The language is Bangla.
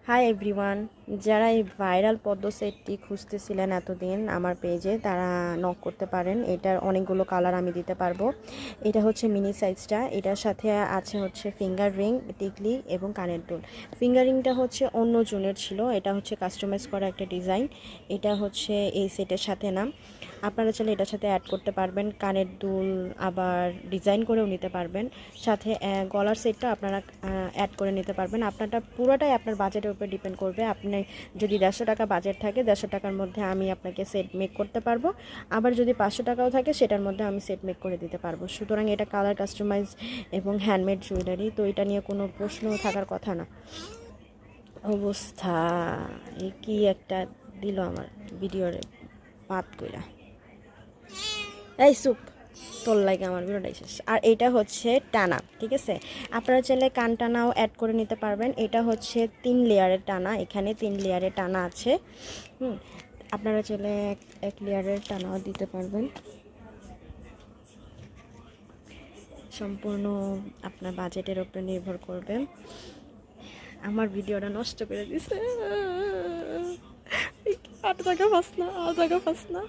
হাই এভরিওয়ান, যারা এই ভাইরাল পদ্ম সেটটি খুঁজতেছিলেন এতদিন আমার পেজে, তারা নক করতে পারেন। এটার অনেকগুলো কালার আমি দিতে পারবো। এটা হচ্ছে মিনি সাইজটা। এটার সাথে আছে হচ্ছে ফিঙ্গার রিং, টিকলি এবং কানের দুল। ফিঙ্গার রিংটা হচ্ছে অন্য জনের ছিল, এটা হচ্ছে কাস্টমাইজ করা একটা ডিজাইন। এটা হচ্ছে এই সেটের সাথে না, আপনারা চাইলে এটার সাথে অ্যাড করতে পারবেন। কানের দুল আবার ডিজাইন করেও নিতে পারবেন। সাথে গলার সেটটা আপনারা অ্যাড করে নিতে পারবেন। আপনারটা পুরোটাই আপনার বাজেটের উপর ডিপেন্ড করবে। আপনি যদি 150 টাকা বাজেট থাকে, 150 টাকার মধ্যে আমি আপনাকে সেট মেক করতে পারবো। আবার যদি 500 টাকাও থাকে, সেটার মধ্যে আমি সেট মেক করে দিতে পারবো। সুতরাং এটা কালার কাস্টমাইজ এবং হ্যান্ডমেড জুয়েলারি, তো এটা নিয়ে কোনো প্রশ্ন থাকার কথা না। অবস্থা এ কি একটা দিল আমার ভিডিওর পাত কইরা। এই সুপ, তোর লাগে আমার ভিডিওটাই শেষ। আর এটা হচ্ছে টানা, ঠিক আছে। আপনারা চাইলে কান টানাও অ্যাড করে নিতে পারবেন। এটা হচ্ছে 3 লেয়ারের টানা, এখানে 3 লেয়ারের টানা আছে। আপনারা চাইলে এক লেয়ারের টানাও দিতে পারবেন। সম্পূর্ণ আপনার বাজেটের উপরে নির্ভর করবে। আমার ভিডিওটা নষ্ট করে দিছে। আর জায়গা ফাস না।